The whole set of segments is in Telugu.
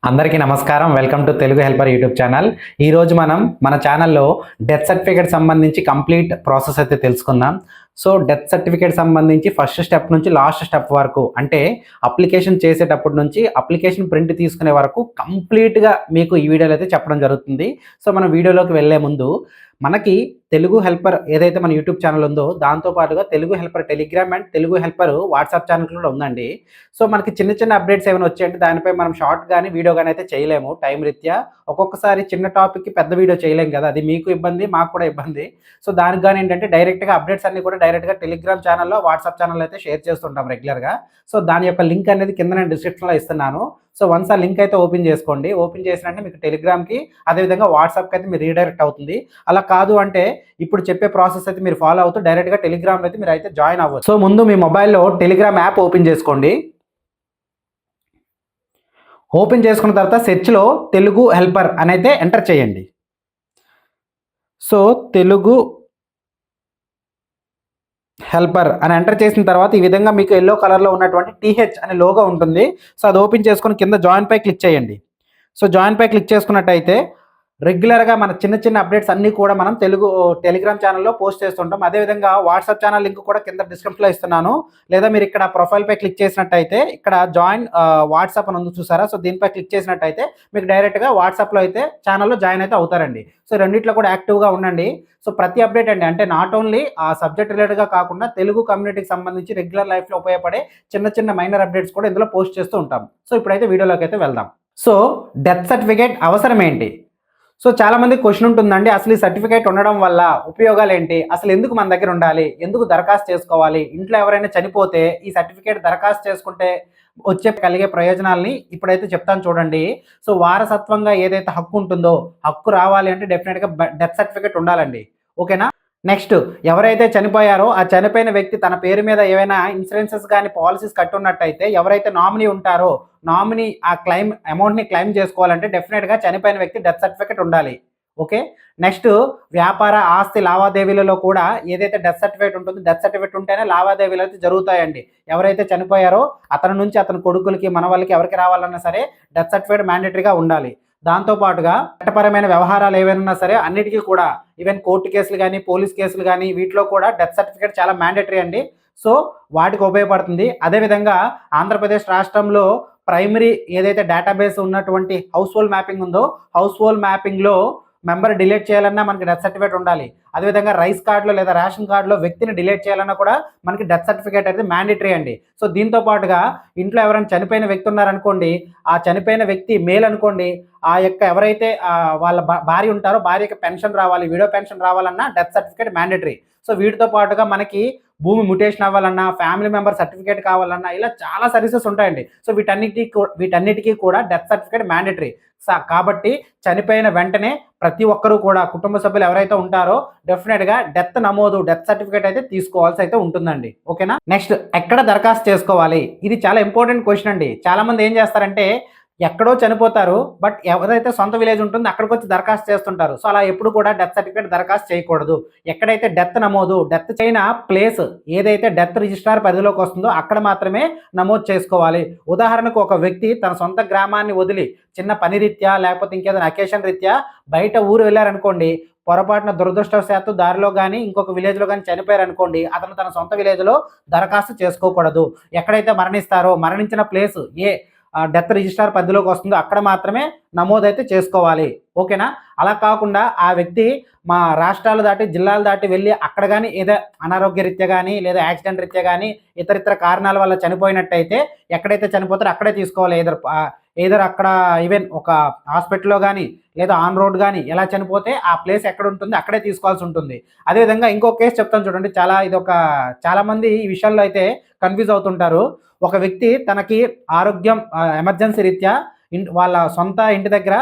అందరికీ నమస్కారం. Welcome to Telugu helper YouTube channel. ఈరోజు మనం మన ఛానల్లో డెత్ సర్టిఫికేట్ సంబంధించి కంప్లీట్ ప్రాసెస్ అయితే తెలుసుకుందాం. సో డెత్ సర్టిఫికేట్ సంబంధించి ఫస్ట్ స్టెప్ నుంచి లాస్ట్ స్టెప్ వరకు, అంటే అప్లికేషన్ చేసేటప్పటి నుంచి అప్లికేషన్ ప్రింట్ తీసుకునే వరకు కంప్లీట్గా మీకు ఈ వీడియోలో అయితే చెప్పడం జరుగుతుంది. సో మనం వీడియోలోకి వెళ్ళే ముందు మనకి తెలుగు హెల్పర్ ఏదైతే మన యూట్యూబ్ ఛానల్ ఉందో దాంతోపాటుగా Telugu helper Telegram and Telugu helper WhatsApp channel కూడా ఉందండి. సో మనకి చిన్న చిన్న అప్డేట్స్ ఏమైనా వచ్చాయంటే దానిపై మనం షార్ట్ కానీ వీడియో కానీ అయితే చేయలేము టైం రీత్యా. ఒక్కొక్కసారి చిన్న టాపిక్కి పెద్ద వీడియో చేయలేము కదా, అది మీకు ఇబ్బంది మాకు కూడా ఇబ్బంది. సో దానికి కానీ ఏంటంటే డైరెక్ట్గా అప్డేట్స్ అన్ని కూడా డైరెక్ట్గా టెలిగ్రామ్ ఛానల్లో వాట్సాప్ ఛానల్లో అయితే షేర్ చేస్తుంటాం రెగ్యులర్గా. సో దాని యొక్క లింక్ అనేది కింద నేను డిస్క్రిప్షన్లో ఇస్తున్నాను. సో వన్స్ ఆ లింక్ అయితే ఓపెన్ చేసుకోండి. ఓపెన్ చేసినట్టే మీకు టెలిగ్రామ్కి అదేవిధంగా వాట్సాప్కి అయితే మీరు రీడైరెక్ట్ అవుతుంది. అలా కాదు అంటే ఇప్పుడు చెప్పే ప్రాసెస్ అయితే మీరు ఫాలో అవుతూ డైరెక్ట్గా టెలిగ్రామ్లో అయితే మీరు అయితే జాయిన్ అవ్వచ్చు. సో ముందు మీ మొబైల్లో టెలిగ్రామ్ యాప్ ఓపెన్ చేసుకోండి. ఓపెన్ చేసుకున్న తర్వాత సెర్చ్లో తెలుగు హెల్పర్ అని అయితే ఎంటర్ చేయండి. సో తెలుగు హెల్పర్ అని ఎంటర్ చేసిన తర్వాత ఈ విధంగా మీకు ఎల్లో కలర్లో ఉన్నటువంటి టీహెచ్ అనే లోగో ఉంటుంది. సో అది ఓపెన్ చేసుకొని కింద జాయిన్ పై క్లిక్ చేయండి. సో జాయిన్ పై క్లిక్ చేసుకున్నట్టయితే రెగ్యులర్గా మన చిన్న చిన్న అప్డేట్స్ అన్నీ కూడా మనం టెలిగ్రామ్ ఛానల్లో పోస్ట్ చేస్తుంటాం. అదేవిధంగా వాట్సాప్ ఛానల్ లింక్ కూడా కింద డిస్క్రిప్షన్లో ఇస్తున్నాను. లేదా మీరు ఇక్కడ ప్రొఫైల్పై క్లిక్ చేసినట్టయితే ఇక్కడ జాయిన్ వాట్సాప్ అని ఉంది చూసారా, సో దీనిపై క్లిక్ చేసినట్టయితే మీకు డైరెక్ట్గా వాట్సాప్లో అయితే ఛానల్లో జాయిన్ అయితే అవుతారండి. సో రెండిట్లో కూడా యాక్టివ్గా ఉండండి. సో ప్రతి అప్డేట్ అండి, అంటే నాట్ ఓన్లీ ఆ సబ్జెక్ట్ రిలేటెడ్గా కాకుండా తెలుగు కమ్యూనిటీకి సంబంధించి రెగ్యులర్ లైఫ్లో ఉపయోగపడే చిన్న చిన్న మైనర్ అప్డేట్స్ కూడా ఇందులో పోస్ట్ చేస్తూ ఉంటాం. సో ఇప్పుడైతే వీడియోలోకి అయితే వెళ్దాం. సో డెత్ సర్టిఫికేట్ అవసరం ఏంటి? సో చాలామంది క్వశ్చన్ ఉంటుందండి, అసలు ఈ సర్టిఫికేట్ ఉండడం వల్ల ఉపయోగాలు ఏంటి, అసలు ఎందుకు మన దగ్గర ఉండాలి, ఎందుకు దరఖాస్తు చేసుకోవాలి, ఇంట్లో ఎవరైనా చనిపోతే ఈ సర్టిఫికేట్ దరఖాస్తు చేసుకుంటే కలిగే ప్రయోజనాలని ఇప్పుడైతే చెప్తాను చూడండి. సో వారసత్వంగా ఏదైతే హక్కు ఉంటుందో హక్కు రావాలి అంటే డెఫినెట్గా డెత్ సర్టిఫికేట్ ఉండాలండి. ఓకేనా? నెక్స్ట్, ఎవరైతే చనిపోయారో ఆ చనిపోయిన వ్యక్తి తన పేరు మీద ఏవైనా ఇన్సూరెన్సెస్ కానీ పాలసీస్ కట్టున్నట్టయితే ఎవరైతే నామినీ ఉంటారో నామినీ ఆ అమౌంట్ని క్లెయిమ్ చేసుకోవాలంటే డెఫినెట్గా చనిపోయిన వ్యక్తి డెత్ సర్టిఫికేట్ ఉండాలి. ఓకే. నెక్స్ట్, వ్యాపార ఆస్తి లావాదేవీలలో కూడా ఏదైతే డెత్ సర్టిఫికేట్ ఉంటుందో డెత్ సర్టిఫికేట్ ఉంటేనే లావాదేవీలు అయితే జరుగుతాయండి. ఎవరైతే చనిపోయారో అతని నుంచి అతని కొడుకులకి మనవాళ్ళకి ఎవరికి రావాలన్నా సరే డెత్ సర్టిఫికేట్ మ్యాండేటరీగా ఉండాలి. దాంతోపాటుగా చట్టపరమైన వ్యవహారాలు ఏవైనా సరే అన్నిటికీ కూడా, ఈవెన్ కోర్టు కేసులు కానీ పోలీస్ కేసులు కానీ వీటిలో కూడా డెత్ సర్టిఫికేట్ చాలా మ్యాండేటరీ అండి. సో వాటికి ఉపయోగపడుతుంది. అదేవిధంగా ఆంధ్రప్రదేశ్ రాష్ట్రంలో ప్రైమరీ ఏదైతే డేటాబేస్ ఉన్నటువంటి హౌస్ హోల్డ్ మ్యాపింగ్ ఉందో హౌస్ హోల్డ్ మ్యాపింగ్లో మెంబర్ డిలీట్ చేయాలన్నా మనకి డెత్ సర్టిఫికేట్ ఉండాలి. అదేవిధంగా రైస్ కార్డులో లేదా రేషన్ కార్డులో వ్యక్తిని డిలీట్ చేయాలన్నా కూడా మనకి డెత్ సర్టిఫికేట్ అయితే మ్యాండేటరీ అండి. సో దీంతో పాటుగా ఇంట్లో ఎవరైనా చనిపోయిన వ్యక్తి ఉన్నారనుకోండి, ఆ చనిపోయిన వ్యక్తి మేల్ అనుకోండి, ఆ యొక్క ఎవరైతే వాళ్ళ భార్య ఉంటారో భార్యకి పెన్షన్ రావాలి, విడో పెన్షన్ రావాలన్నా డెత్ సర్టిఫికేట్ మ్యాండేటరీ. సో వీటితో పాటుగా మనకి భూమి మ్యుటేషన్ అవ్వాలన్నా, ఫ్యామిలీ మెంబర్ సర్టిఫికేట్ కావాలన్నా ఇలా చాలా సర్వీసెస్ ఉంటాయండి. సో వీటన్నిటికీ కూడా డెత్ సర్టిఫికేట్ మ్యాండేటరీ. కాబట్టి చనిపోయిన వెంటనే ప్రతి ఒక్కరూ కూడా కుటుంబ సభ్యులు ఎవరైతే ఉంటారో డెఫినెట్గా డెత్ సర్టిఫికేట్ అయితే తీసుకోవాల్సి అయితే ఉంటుందండి. ఓకేనా? నెక్స్ట్, ఎక్కడ దరఖాస్తు చేసుకోవాలి? ఇది చాలా ఇంపార్టెంట్ క్వశ్చన్ అండి. చాలా మంది ఏం చేస్తారంటే ఎక్కడో చనిపోతారు, బట్ ఎవరైతే సొంత విలేజ్ ఉంటుందో అక్కడికి వచ్చి దరఖాస్తు చేస్తుంటారు. సో అలా ఎప్పుడు కూడా డెత్ సర్టిఫికేట్ దరఖాస్తు చేయకూడదు. ఎక్కడైతే డెత్ చేయన ప్లేస్ ఏదైతే డెత్ రిజిస్ట్రార్ పరిధిలోకి వస్తుందో అక్కడ మాత్రమే నమోదు చేసుకోవాలి. ఉదాహరణకు ఒక వ్యక్తి తన సొంత గ్రామాన్ని వదిలి చిన్న పని రీత్యా లేకపోతే ఇంకేదైనా అకేషన్ రీత్యా బయట ఊరు వెళ్ళారనుకోండి, పొరపాటున దురదృష్టవశాత్తు దారిలో కానీ ఇంకొక విలేజ్లో కానీ చనిపోయారు అనుకోండి, అతను తన సొంత విలేజ్లో దరఖాస్తు చేసుకోకూడదు. ఎక్కడైతే మరణించిన ప్లేస్ డెత్ రిజిస్టార్ పరిధిలోకి వస్తుందో అక్కడ మాత్రమే నమోదైతే చేసుకోవాలి. ఓకేనా? అలా కాకుండా ఆ వ్యక్తి మా రాష్ట్రాలు దాటి జిల్లాలు దాటి వెళ్ళి అక్కడ కానీ ఏదో అనారోగ్య రీత్యా కానీ లేదా యాక్సిడెంట్ రీత్యా కానీ ఇతరితర కారణాల వల్ల చనిపోయినట్టయితే ఎక్కడైతే చనిపోతారో అక్కడే తీసుకోవాలి. ఏదర్ అక్కడ ఈవెన్ ఒక హాస్పిటల్లో కానీ లేదా ఆన్ రోడ్ కానీ ఎలా చనిపోతే ఆ ప్లేస్ ఎక్కడ ఉంటుంది అక్కడే తీసుకోవాల్సి ఉంటుంది. అదేవిధంగా ఇంకో కేసు చెప్తాను చూడండి. చాలామంది ఈ విషయాల్లో అయితే కన్ఫ్యూజ్ అవుతుంటారు. ఒక వ్యక్తి తనకి ఆరోగ్యం ఎమర్జెన్సీ రీత్యా వాళ్ళ సొంత ఇంటి దగ్గర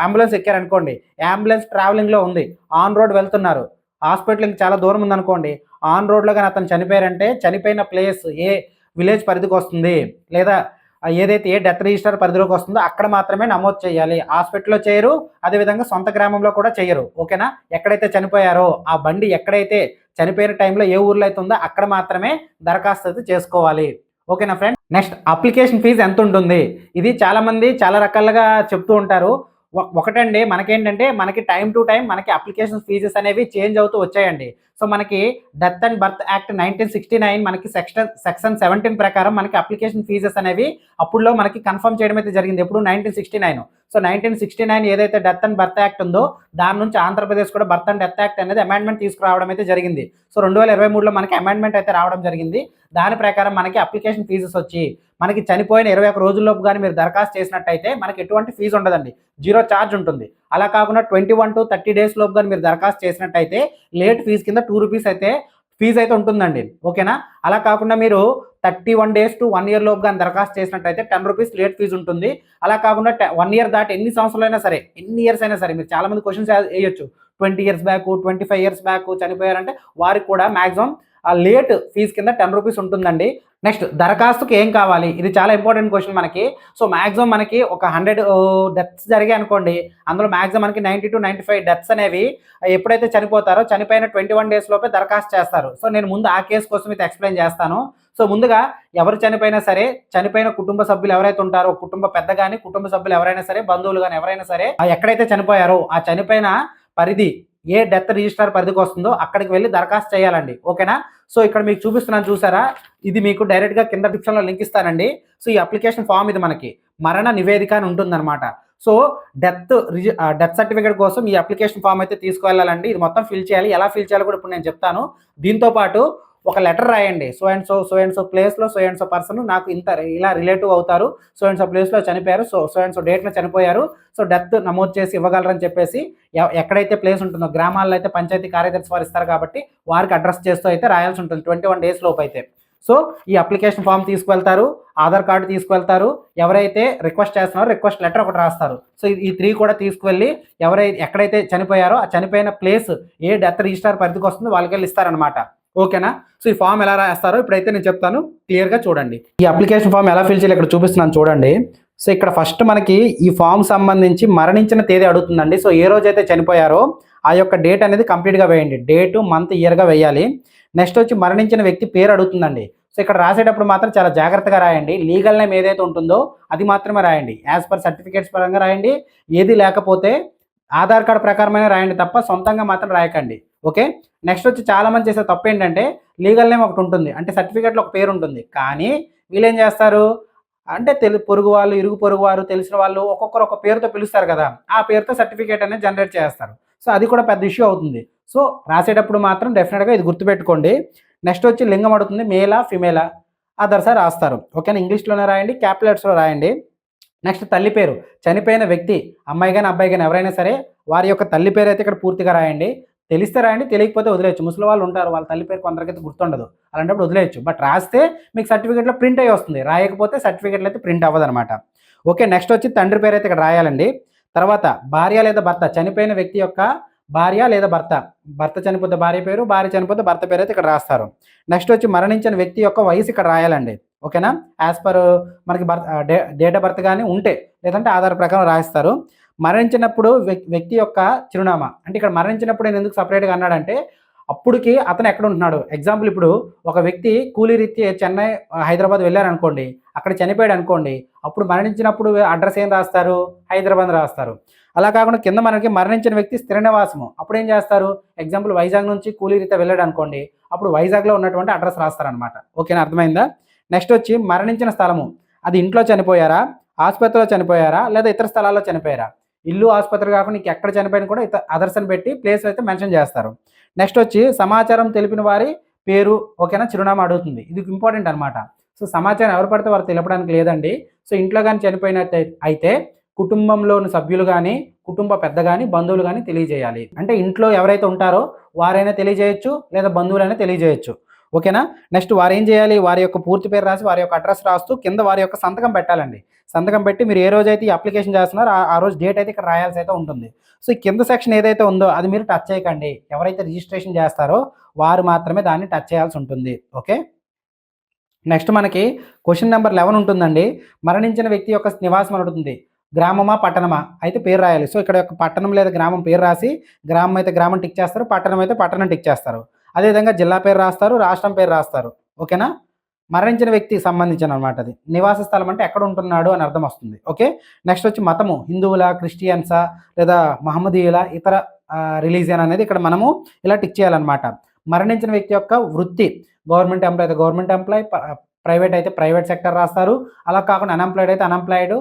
అంబులెన్స్ ఎక్కారనుకోండి, అంబులెన్స్ ట్రావెలింగ్లో ఉంది, ఆన్ రోడ్ వెళ్తున్నారు, హాస్పిటల్కి చాలా దూరం ఉందనుకోండి, ఆన్ రోడ్లో కానీ అతను చనిపోయారంటే చనిపోయిన ప్లేస్ ఏ విలేజ్ పరిధికి వస్తుంది లేదా ఏదైతే ఏ డెత్ రిజిస్టర్ పరిధిలోకి వస్తుందో అక్కడ మాత్రమే నమోదు చేయాలి. హాస్పిటల్లో చేయరు, అదేవిధంగా సొంత గ్రామంలో కూడా చేయరు. ఓకేనా? ఎక్కడైతే చనిపోయారో ఆ బండి ఎక్కడైతే చనిపోయిన టైంలో ఏ ఊర్లో అయితే ఉందో అక్కడ మాత్రమే దరఖాస్తు అయితే చేసుకోవాలి. ఓకేనా ఫ్రెండ్? నెక్స్ట్ అప్లికేషన్ ఫీజు ఎంత ఉంటుంది? ఇది చాలామంది చాలా రకాలుగా చెప్తూ ఉంటారు. ఒకటండి మనకేంటంటే మనకి టైమ్ టు టైమ్ మనకి అప్లికేషన్ ఫీజెస్ అనేవి చేంజ్ అవుతూ వచ్చాయండి. సో, మనకి డెత్ అండ్ బర్త్ యాక్ట్ 1969 మనకి సెక్షన్ 17 ప్రకారం మనకి అప్లికేషన్ ఫీజెస్ అనేవి అప్పుడులో మనకి కన్ఫర్మ్ చేయడం అయితే జరిగింది. ఎప్పుడు 1969. సో, 1969 ఏదైతే డెత్ అండ్ బర్త్ యాక్ట్ ఉందో దాని నుంచి ఆంధ్రప్రదేశ్ కూడా బర్త్ అండ్ డెత్ యాక్ట్ అనేది అమెండ్మెంట్ తీసుకురావడం అయితే జరిగింది. సో, 2023లో మనకి అమెండ్మెంట్ అయితే రావడం జరిగింది. దాని ప్రకారం మనకి అప్లికేషన్ ఫీజెస్ వచ్చి మనకి చనిపోయిన 21 రోజుల్లోపు గాని మీరు దరఖాస్తు చేసినట్టయితే మనకి ఎటువంటి ఫీజు ఉండదండి. జీరో చార్జ్ ఉంటుంది. అలా కాకుండా 21-30 డేస్ లోపు గాని మీరు దరఖాస్తు చేసినట్టయితే లేట్ ఫీజు కింద ₹2 అయితే ఫీజు అయితే ఉంటుందండి. ఓకేనా? అలా కాకుండా మీరు 31 డేస్ టు 1 ఇయర్ లోపు గాని దరఖాస్తు చేసినట్టయితే ₹10 లేట్ ఫీజు ఉంటుంది. అలా కాకుండా 1 ఇయర్ దాటి ఎన్ని సంవత్సరాలైనా సరే, ఎన్ని ఇయర్స్ అయినా సరే మీరు చాలా మంది క్వెషన్స్ ఎయొచ్చు. 20 ఇయర్స్ బ్యాక్, 25 ఇయర్స్ బ్యాక్ చనిపోయారంటే వారికి కూడా మాక్సిమం ఆ లేట్ ఫీజు కింద ₹10 ఉంటుందండి. నెక్స్ట్ దరఖాస్తుకి ఏం కావాలి? ఇది చాలా ఇంపార్టెంట్ క్వశ్చన్ మనకి. సో, మాక్సిమం మనకి ఒక 100 డెత్స్ జరిగాయి అనుకోండి. అందులో మాక్సిమం మనకి 90-95 డెత్స్ అనేవి ఎప్పుడైతే చనిపోతారో చనిపోయిన 21 డేస్ లోపే దరఖాస్తు చేస్తారు. సో, నేను ముందు ఆ కేసు కోసం అయితే ఎక్స్‌ప్లెయిన్ చేస్తాను. సో, ముందుగా ఎవరు చనిపోయినా సరే, చనిపోయిన కుటుంబ సభ్యులు ఎవరైతే ఉంటారో, కుటుంబ పెద్ద గాని, కుటుంబ సభ్యులు ఎవరైనా సరే, బంధువులు గాని ఎవరైనా సరే, ఎక్కడైతే చనిపోయారో ఆ చనిపోయిన పరిధి ఏ డెత్ రిజిస్టర్ పరిధికి వస్తుందో అక్కడికి వెళ్ళి దరఖాస్తు చేయాలండి. ఓకేనా? సో, ఇక్కడ మీకు చూపిస్తున్నాను చూసారా? ఇది మీకు డైరెక్ట్‌గా కింద డిస్క్రిప్షన్‌లో లింక్ ఇస్తానండి. సో, ఈ అప్లికేషన్ ఫామ్ ఇది మనకి మరణ నివేదిక అని ఉంటుందన్నమాట. సో, డెత్ సర్టిఫికేట్ కోసం ఈ అప్లికేషన్ ఫామ్ అయితే తీసుకువెళ్ళాలండి. ఇది మొత్తం ఫిల్ చేయాలి. ఎలా ఫిల్ చేయాలో కూడా ఇప్పుడు నేను చెప్తాను. దీంతో పాటు ఒక లెటర్ రాయండి. సో అండ్ సో ప్లేస్‌లో సో అండ్ సో పర్సన్ నాకు ఇలా రిలేటివ్ అవుతారు. సో అండ్ సో ప్లేస్‌లో చనిపోయారు. సో అండ్ సో డేట్‌లో చనిపోయారు. సో డెత్ నమోదు చేసి ఇవ్వగలరని చెప్పేసి ఎక్కడైతే ప్లేస్ ఉంటుందో గ్రామాల్లో అయితే పంచాయతీ కార్యదర్శి వారు ఇస్తారు కాబట్టి వారికి అడ్రస్ చేస్తూ అయితే రాయాల్సి ఉంటుంది 21 డేస్ లోపు అయితే. సో, ఈ అప్లికేషన్ ఫామ్ తీసుకువెళ్తారు. ఆధార్ కార్డు తీసుకువెళ్తారు. ఎవరైతే రిక్వెస్ట్ చేస్తున్నారో రిక్వెస్ట్ లెటర్ ఒకటి రాస్తారు. సో, ఈ 3 కూడా తీసుకువెళ్ళి ఎక్కడైతే చనిపోయారో ఆ చనిపోయిన ప్లేస్ ఏ డెత్ రిజిస్టర్ పరిధికి వస్తుందో వాళ్ళకెళ్ళి ఇస్తారనమాట. ఓకేనా? సో, ఈ ఫామ్ ఎలా రాస్తారో ఇప్పుడైతే నేను చెప్తాను. క్లియర్‌గా చూడండి. ఈ అప్లికేషన్ ఫామ్ ఎలా ఫిల్ చేయాలో ఇక్కడ చూపిస్తున్నాను చూడండి. సో, ఇక్కడ ఫస్ట్ మనకి ఈ ఫామ్ సంబంధించి మరణించిన తేదీ అడుగుతుందండి. సో, ఏ రోజైతే చనిపోయారో ఆ యొక్క డేట్ అనేది కంప్లీట్‌గా వేయండి. డేటు, మంత్, ఇయర్‌గా వేయాలి. నెక్స్ట్ వచ్చి మరణించిన వ్యక్తి పేరు అడుగుతుందండి. సో, ఇక్కడ రాసేటప్పుడు మాత్రం చాలా జాగ్రత్తగా రాయండి. లీగల్ నేమ్ ఏదైతే ఉంటుందో అది మాత్రమే రాయండి. యాజ్ పర్ సర్టిఫికేట్స్ పరంగా రాయండి. ఏది లేకపోతే ఆధార్ కార్డ్ ప్రకారమైన రాయండి తప్ప సొంతంగా మాత్రం రాయకండి. ఓకే? నెక్స్ట్ వచ్చి చాలామంది చేసే తప్పు ఏంటంటే లీగల్ నేమ్ ఒకటి ఉంటుంది. అంటే సర్టిఫికేట్‌లో ఒక పేరు ఉంటుంది. కానీ వీళ్ళేం చేస్తారు అంటే పొరుగు వాళ్ళు, ఇరుగు పొరుగు వారు, తెలిసిన వాళ్ళు ఒక్కొక్కరు ఒక పేరుతో పిలుస్తారు కదా! ఆ పేరుతో సర్టిఫికేట్ అనేది జనరేట్ చేస్తారు. సో, అది కూడా పెద్ద ఇష్యూ అవుతుంది. సో, రాసేటప్పుడు మాత్రం డెఫినిట్‌గా ఇది గుర్తుపెట్టుకోండి. నెక్స్ట్ వచ్చి లింగం అడుగుతుంది. మేలా, ఫిమేలా, అదర్సా రాస్తారు. ఓకేనా? ఇంగ్లీష్‌లోనే రాయండి. క్యాపిటల్ లెటర్స్‌లో రాయండి. నెక్స్ట్ తల్లి పేరు. చనిపోయిన వ్యక్తి అమ్మాయి గాని, అబ్బాయి గాని ఎవరైనా సరే వారి యొక్క తల్లి పేరైతే ఇక్కడ పూర్తిగా రాయండి. తెలిస్తే రాయండి. తెలియకపోతే వదిలేయొచ్చు. ముసలి వాళ్ళు ఉంటారు. వాళ్ళ తల్లి పేరు కొందరికైతే గుర్తుండదు. అలాంటప్పుడు వదిలేయొచ్చు. బట్ రాస్తే మీకు సర్టిఫికేట్‌లో ప్రింట్ అయ్యి వస్తుంది. రాయకపోతే సర్టిఫికేట్‌లో అయితే ప్రింట్ అవ్వదనమాట. ఓకే. నెక్స్ట్ వచ్చి తండ్రి పేరైతే ఇక్కడ రాయాలండి. తర్వాత భార్య లేదా భర్త. చనిపోయిన వ్యక్తి యొక్క భార్య లేదా భర్త. భర్త చనిపోతే భార్య పేరు, భార్య చనిపోతే భర్త పేరైతే ఇక్కడ రాస్తారు. నెక్స్ట్ వచ్చి మరణించిన వ్యక్తి యొక్క వయసు ఇక్కడ రాయాలండి. ఓకేనా? యాజ్ పర్ మనకి డేట్ ఆఫ్ బర్త్ గాని ఉంటే, లేదంటే ఆధార్ ప్రకారం రాయిస్తారు. మరణించినప్పుడు వ్యక్తి యొక్క చిరునామా. అంటే ఇక్కడ మరణించినప్పుడు నేను ఎందుకు సెపరేట్‌గా అన్నాడంటే, అప్పటికి అతను ఎక్కడ ఉంటున్నాడు. ఎగ్జాంపుల్ ఇప్పుడు ఒక వ్యక్తి కూలీ రీత్యా చెన్నై, హైదరాబాద్ వెళ్లారనుకోండి. అక్కడ చనిపోయాడనుకోండి. అప్పుడు మరణించినప్పుడు అడ్రస్ ఏం రాస్తారు? హైదరాబాద్ రాస్తారు. అలా కాకుండా కింద మనకి మరణించిన వ్యక్తి స్థిర నివాసము. అప్పుడేం చేస్తారు? ఎగ్జాంపుల్ వైజాగ్ నుంచి కూలీ రీత్యా వెళ్ళాడనుకోండి. అప్పుడు వైజాగ్‌లో ఉన్నటువంటి అడ్రస్ రాస్తారనమాట. ఓకేనా? అర్థమైందా? నెక్స్ట్ వచ్చి మరణించిన స్థలము. అది ఇంట్లో చనిపోయారా? ఆసుపత్రిలో చనిపోయారా? లేదా ఇతర స్థలాల్లో చనిపోయారా? ఇల్లు, ఆసుపత్రి కాకుండా ఇంకెక్కడ చనిపోయినా కూడా అదర్స్ అని పెట్టి ప్లేస్ అయితే మెన్షన్ చేస్తారు. నెక్స్ట్ వచ్చి సమాచారం తెలిపిన వారి పేరు, ఓకేనా? చిరునామా అడుగుతుంది. ఇది ఇంపార్టెంట్ అనమాట. సో, సమాచారం ఎవరు పడితే వారు తెలపడానికి లేదండి. సో, ఇంట్లో గాని అయితే కుటుంబంలోని సభ్యులు గాని, కుటుంబ పెద్ద గాని, బంధువులు గాని తెలియజేయాలి. అంటే ఇంట్లో ఎవరైతే ఉంటారో వారైనా తెలియజేయొచ్చు, లేదా బంధువులైనా తెలియజేయొచ్చు. ఓకేనా? నెక్స్ట్ వారేం చేయాలి? వారి యొక్క పూర్తి పేరు రాసి, వారి యొక్క అడ్రస్ రాస్తూ కింద వారి యొక్క సంతకం పెట్టాలండి. సంతకం పెట్టి మీరు ఏ రోజైతే ఈ అప్లికేషన్ చేస్తున్నారో ఆ రోజు డేట్ అయితే ఇక్కడ రాయాల్సి అయితే ఉంటుంది. సో, ఈ కింద సెక్షన్ ఏదైతే ఉందో అది మీరు టచ్ చేయకండి. ఎవరైతే రిజిస్ట్రేషన్ చేస్తారో వారు మాత్రమే దాన్ని టచ్ చేయాల్సి ఉంటుంది. ఓకే. నెక్స్ట్ మనకి క్వెషన్ నెంబర్ 11 ఉంటుందండి. మరణించిన వ్యక్తి యొక్క నివాసం అని ఉంటుంది. గ్రామమా, పట్టణమా? అయితే పేరు రాయాలి. సో, ఇక్కడ యొక్క పట్టణం లేదా గ్రామం పేరు రాసి, గ్రామం అయితే గ్రామం టిక్ చేస్తారు, పట్టణం అయితే పట్టణం టిక్ చేస్తారు. అదేవిధంగా జిల్లా పేరు రాస్తారు, రాష్ట్రం పేరు రాస్తారు. ఓకేనా? మరణించిన వ్యక్తికి సంబంధించిన అనమాట. అది నివాస స్థలం అంటే ఎక్కడ ఉంటున్నాడు అని అర్థం వస్తుంది. ఓకే. నెక్స్ట్ వచ్చి మతము హిందువుల, క్రిస్టియన్సా లేదా మహమ్మదీయుల, ఇతర రిలీజియన్ అనేది ఇక్కడ మనము ఇలా టిక్ చేయాలన్నమాట. మరణించిన వ్యక్తి యొక్క వృత్తి, గవర్నమెంట్ ఎంప్లాయ్ అయితే గవర్నమెంట్ ఎంప్లాయ్, ప్రైవేట్ అయితే ప్రైవేట్ సెక్టర్ రాస్తారు. అలా కాకుండా అన్ఎంప్లాయిడ్ అయితే అన్ఎంప్లాయిడ్.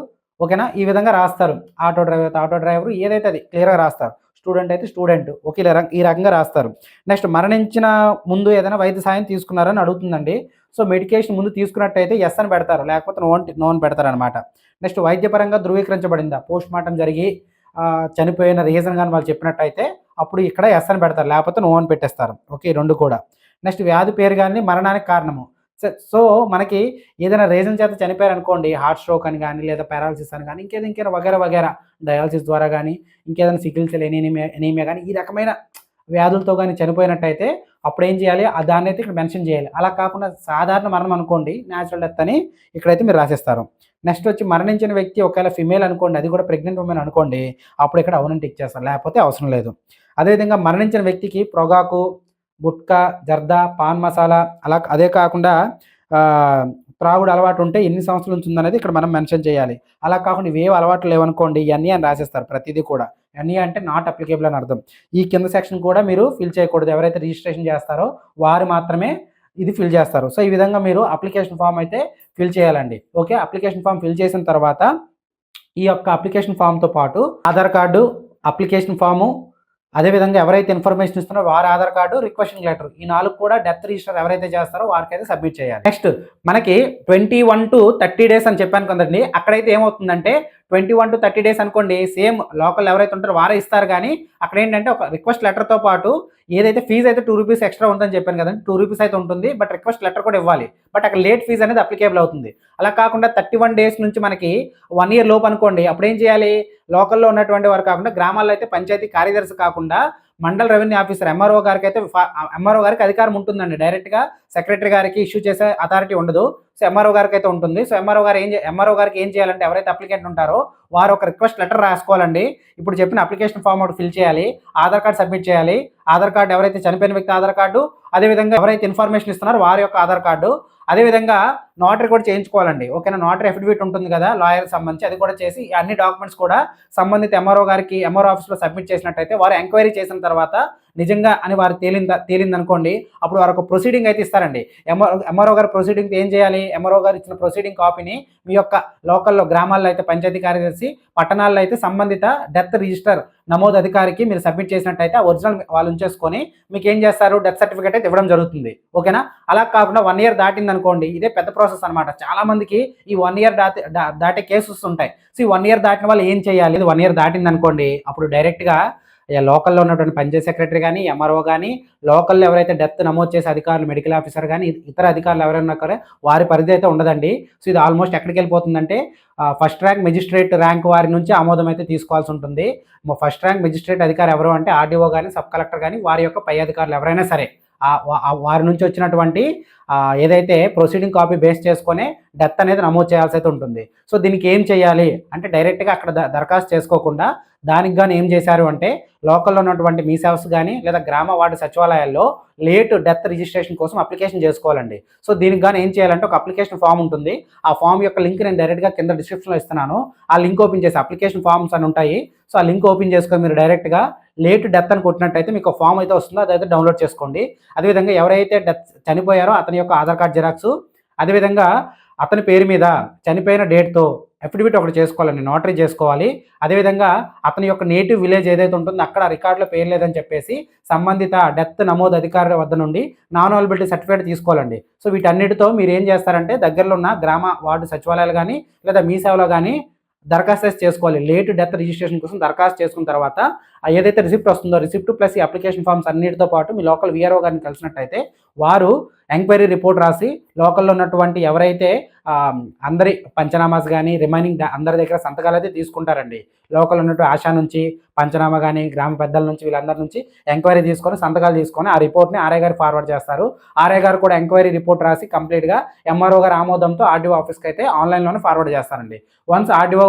ఓకేనా, ఈ విధంగా రాస్తారు. ఆటో డ్రైవర్ అయితే ఆటో డ్రైవర్, ఏదైతే అది క్లియర్గా రాస్తారు. స్టూడెంట్ అయితే స్టూడెంట్. ఓకే, ఈ రకంగా రాస్తారు. నెక్స్ట్ మరణించిన ముందు ఏదైనా వైద్య సాయం తీసుకున్నారని అడుగుతుందండి. సో మెడికేషన్ ముందు తీసుకున్నట్టయితే ఎస్ అని పెడతారు, లేకపోతే నో అని పెడతారు అనమాట. నెక్స్ట్ వైద్యపరంగా ధృవీకరించబడిందా, పోస్ట్ మార్టం జరిగి చనిపోయిన రీజన్ కానీ వాళ్ళు చెప్పినట్టయితే అప్పుడు ఇక్కడ ఎస్ అని పెడతారు, లేకపోతే నో అని పెట్టేస్తారు. ఓకే, రెండు కూడా. నెక్స్ట్ వ్యాధి పేరు కానీ మరణానికి కారణము. సో మనకి ఏదైనా రీజన్ చేత చనిపోయారు అనుకోండి, హార్ట్ స్ట్రోక్ అని కానీ లేదా పారాలసిస్ అని కానీ ఇంకేదైనా వగేరా డయాలసిస్ ద్వారా కానీ ఇంకేదైనా సికిల్ సెల్ ఎనీమియా కానీ ఈ రకమైన వ్యాధులతో కానీ చనిపోయినట్టయితే అప్పుడు ఏం చేయాలి, దాన్ని అయితే ఇక్కడ మెన్షన్ చేయాలి. అలా కాకుండా సాధారణ మరణం అనుకోండి, న్యాచురల్ డెత్ అని ఇక్కడైతే మీరు రాసేస్తారు. నెక్స్ట్ వచ్చి మరణించిన వ్యక్తి ఒకవేళ ఫిమేల్ అనుకోండి, అది కూడా ప్రెగ్నెంట్ ఉమెన్ అనుకోండి, అప్పుడు ఇక్కడ అవునని టిక్ చేస్తారు, లేకపోతే అవసరం లేదు. అదేవిధంగా మరణించిన వ్యక్తికి పొగాకు, గుట్కా, జర్దా, పాన్ మసాలా అదే కాకుండా త్రాగుడు అలవాటు ఉంటే ఎన్ని సంవత్సరాల నుంచి ఉందనేది ఇక్కడ మనం మెన్షన్ చేయాలి. అలా కాకుండా ఇవేవి అలవాట్లు లేవనుకోండి, ఇవన్నీ అని రాసేస్తారు ప్రతిదీ కూడా. ఎన్ని అంటే నాట్ అప్లికేబుల్ అని అర్థం. ఈ కింద సెక్షన్ కూడా మీరు ఫిల్ చేయకూడదు. ఎవరైతే రిజిస్ట్రేషన్ చేస్తారో వారు మాత్రమే ఇది ఫిల్ చేస్తారు. సో ఈ విధంగా మీరు అప్లికేషన్ ఫామ్ అయితే ఫిల్ చేయాలండి. ఓకే, అప్లికేషన్ ఫామ్ ఫిల్ చేసిన తర్వాత ఈ యొక్క అప్లికేషన్ ఫామ్తో పాటు ఆధార్ కార్డు, అప్లికేషన్ ఫాము, అదేవిధంగా ఎవరైతే ఇన్ఫర్మేషన్ ఇస్తున్నారో వారి ఆధార్ కార్డు, రిక్వెస్టింగ్ లెటర్, ఈ 4 కూడా డెత్ రిజిస్టర్ ఎవరైతే చేస్తారో వారికి అయితే సబ్మిట్ చేయాలి. నెక్స్ట్ మనకి 21 to 30 days అని చెప్పాను కదండి. అక్కడైతే ఏమవుతుందంటే 21 to 30 days అనుకోండి, సేమ్ లోకల్ ఎవరైతే ఉంటారో వారే ఇస్తారు. కానీ అక్కడ ఏంటంటే ఒక రిక్వెస్ట్ లెటర్తో పాటు ఏదైతే ఫీజు అయితే 2 రూపీస్ ఎక్స్ట్రా ఉందని చెప్పాను కదండి, 2 రూపీస్ అయితే ఉంటుంది. బట్ రిక్వెస్ట్ లెటర్ కూడా ఇవ్వాలి. బట్ అక్కడ లేట్ ఫీజు అనేది అప్లికేబుల్ అవుతుంది. అలా కాకుండా 31 days నుంచి మనకి 1 year లోపు అనుకోండి, అప్పుడు ఏం చేయాలి, లోకల్లో ఉన్నటువంటి వారు కాకుండా గ్రామాల్లో అయితే పంచాయతీ కార్యదర్శి కాకుండా మండల రెవెన్యూ ఆఫీసర్ ఎంఆర్ఓ గారికి అయితే ఎంఆర్ఓ గారికి అధికారం ఉంటుందండి. డైరెక్ట్గా సెక్రటరీ గారికి ఇష్యూ చేసే అథారిటీ ఉండదు. సో ఎంఆర్ఓ గారికి అయితే ఉంటుంది. సో ఎంఆర్ఓ గారికి ఏం చేయాలంటే ఎవరైతే అప్లికెంట్ ఉంటారో వారు ఒక రిక్వెస్ట్ లెటర్ రాసుకోవాలండి. ఇప్పుడు చెప్పిన అప్లికేషన్ ఫామ్ ఒకటి ఫిల్ చేయాలి, ఆధార్ కార్డు సబ్మిట్ చేయాలి. ఆధార్ కార్డు ఎవరైతే చనిపోయిన వ్యక్తి ఆధార్ కార్డు, అదేవిధంగా ఎవరైతే ఇన్ఫర్మేషన్ ఇస్తున్నారో వారి యొక్క ఆధార్ కార్డు, అదేవిధంగా నోటరీ కూడా చేయించుకోవాలండి. ఓకేనా, నోటరీ అఫిడవిట్ ఉంటుంది కదా లాయర్కి సంబంధించి, అది కూడా చేసి అన్ని డాక్యుమెంట్స్ కూడా సంబంధిత ఎంఆర్ఓ గారికి ఎంఆర్ఓ ఆఫీస్లో సబ్మిట్ చేసినట్టయితే వారు ఎంక్వైరీ చేసిన తర్వాత నిజంగా అని వారు తేలిందనుకోండి, అప్పుడు వారు ఒక ప్రొసీడింగ్ అయితే ఇస్తారండి. ఎంఆర్ఓ గారు ప్రొసీడింగ్ ఏం చేయాలి, ఎంఆర్ఓ గారు ఇచ్చిన ప్రొసీడింగ్ కాపీని మీ యొక్క లోకల్లో గ్రామాల్లో అయితే పంచాయతీ కార్యదర్శి, పట్టణాల్లో అయితే సంబంధిత డెత్ రిజిస్టర్ నమోదు అధికారికి మీరు సబ్మిట్ చేసినట్టయితే ఆ ఒరిజినల్ వాళ్ళు ఉంచేసుకొని మీకు ఏం చేస్తారు, డెత్ సర్టిఫికేట్ అయితే ఇవ్వడం జరుగుతుంది. ఓకేనా, అలా కాకుండా 1 year దాటింది అనుకోండి, ఇదే పెద్ద ప్రాసెస్ అనమాట. చాలా మందికి ఈ 1 year దాటే కేసెస్ ఉంటాయి. సో ఈ 1 year దాటిన వాళ్ళు ఏం చేయాలి, 1 year దాటింది అనుకోండి, అప్పుడు డైరెక్ట్గా లోకల్లో ఉన్నటువంటి పంచాయతీ సెక్రటరీ కానీ ఎంఆర్ఓ కానీ లోకల్లో ఎవరైతే డెత్ నమోదు చేసే అధికారులు, మెడికల్ ఆఫీసర్ కానీ ఇతర అధికారులు ఎవరైనా కూడా వారి పరిధి అయితే ఉండదండి. సో ఇది ఆల్మోస్ట్ ఎక్కడికి వెళ్ళిపోతుందంటే ఫస్ట్ ర్యాంక్ మెజిస్ట్రేట్ ర్యాంక్ వారి నుంచి ఆమోదం అయితే తీసుకోవాల్సి ఉంటుంది. ఫస్ట్ ర్యాంక్ మెజిస్ట్రేట్ అధికారి ఎవరు అంటే ఆర్డీఓ కానీ సబ్ కలెక్టర్ కానీ వారి యొక్క పై అధికారులు ఎవరైనా సరే వారి నుంచి వచ్చినటువంటి ఏదైతే ప్రొసీడింగ్ కాపీ బేస్ చేసుకొని డెత్ అనేది నమోదు చేయాల్సి అయితే ఉంటుంది. సో దీనికి ఏం చేయాలి అంటే డైరెక్ట్గా అక్కడ దరఖాస్తు చేసుకోకుండా దానికి కానీ ఏం చేశారు అంటే లోకల్లో ఉన్నటువంటి మీ సేవస్ కానీ లేదా గ్రామ వార్డు సచివాలయాల్లో లేట్ డెత్ రిజిస్ట్రేషన్ కోసం అప్లికేషన్ చేసుకోవాలండి. సో దీనికి కానీ ఏం చేయాలంటే ఒక అప్లికేషన్ ఫామ్ ఉంటుంది. ఆ ఫామ్ యొక్క లింక్ నేను డైరెక్ట్గా కింద డిస్క్రిప్షన్లో ఇస్తున్నాను. ఆ లింక్ ఓపెన్ చేసి అప్లికేషన్ ఫామ్స్ అని ఉంటాయి. సో ఆ లింక్ ఓపెన్ చేసుకొని మీరు డైరెక్ట్గా లేట్ డెత్ అని కొట్టినట్టయితే మీకు ఫామ్ అయితే వస్తుందో అదైతే డౌన్లోడ్ చేసుకోండి. అదేవిధంగా ఎవరైతే డెత్ చనిపోయారో అతని యొక్క ఆధార్ కార్డ్ జిరాక్స్, అదేవిధంగా అతని పేరు మీద చనిపోయిన డేట్తో అఫిడవిట్ ఒకటి చేసుకోవాలండి, నోటరీ చేసుకోవాలి. అదేవిధంగా అతని యొక్క నేటివ్ విలేజ్ ఏదైతే ఉంటుందో అక్కడ రికార్డులో పేరు లేదని చెప్పేసి సంబంధిత డెత్ నమోదు అధికారుల వద్ద నుండి నాన్ అవైలబిలిటీ సర్టిఫికేట్ తీసుకోవాలండి. సో వీటన్నిటితో మీరు ఏం చేస్తారంటే దగ్గరలో ఉన్న గ్రామ వార్డు సచివాలయాలు కానీ లేదా మీ సేవలో కానీ దరఖాస్తు చేసుకోవాలి. లేట్ డెత్ రిజిస్ట్రేషన్ కోసం దరఖాస్తు చేసుకున్న తర్వాత ఏదైతే రిసిప్ట్ వస్తుందో రిసిప్ట్ ప్లస్ ఈ అప్లికేషన్ ఫామ్స్ అన్నిటితో పాటు మీ లోకల్ వీఆర్ఓ గారిని కలిసినట్టయితే వారు ఎంక్వైరీ రిపోర్ట్ రాసి లోకల్లో ఉన్నటువంటి ఎవరైతే అందరి పంచనామాస్ కానీ రిమైనింగ్ అందరి దగ్గర సంతకాలు అయితే తీసుకుంటారండి. లోకల్ ఉన్నటువంటి ఆశా నుంచి పంచనామా కానీ గ్రామ పెద్దల నుంచి వీళ్ళందరి నుంచి ఎంక్వైరీ తీసుకొని సంతకాలు తీసుకొని ఆ రిపోర్ట్ని ఆర్ఐ గారు ఫార్వర్డ్ చేస్తారు. ఆర్ఐ గారు కూడా ఎంక్వైరీ రిపోర్ట్ రాసి కంప్లీట్గా ఎంఆర్ఓ గారు ఆమోదంతో ఆర్డీఓ ఆఫీస్కి అయితే ఆన్లైన్లోనే ఫార్వర్డ్ చేస్తారండి. వన్స్ ఆర్డీఓ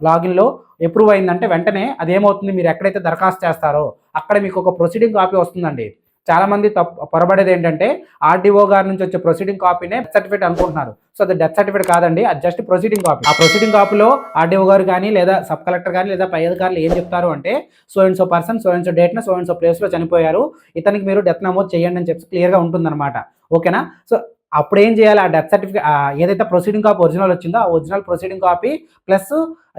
లాగిన్లో అప్రూవ్ అయిందంటే వెంటనే అదేమవుతుంది, మీరు ఎక్కడైతే దరఖాస్తు చేస్తారో అక్కడ మీకు ఒక ప్రొసీడింగ్ కాపీ వస్తుందండి. చాలామంది పొరబడేది ఏంటంటే ఆర్డీఓ గారి నుంచి వచ్చే ప్రొసీడింగ్ కాపీనే డెత్ సర్టిఫికేట్ అనుకుంటున్నారు. సో అది డెత్ సర్టిఫికేట్ కాదండి, అది జస్ట్ ప్రొసీడింగ్ కాపీ. ఆ ప్రొసీడింగ్ కాపీలో ఆర్డీఓ గారు కానీ లేదా సబ్ కలెక్టర్ కానీ లేదా పై అధికారులు ఏం చెప్తారు అంటే so and so person so and so డేట్న సో అండ్ సో ప్లేస్లో చనిపోయారు, ఇతనికి మీరు డెత్ నమోదు చేయండి అని చెప్పి క్లియర్గా ఉంటుందన్నమాట. ఓకేనా? సో అప్పుడు ఏం చేయాలి, ఆ డెత్ సర్టిఫికేట్ ఏదైతే ప్రొసీడింగ్ కాపీ ఒరిజినల్ వచ్చిందో ఆ ఒరిజినల్ ప్రొసీడింగ్ కాపీ ప్లస్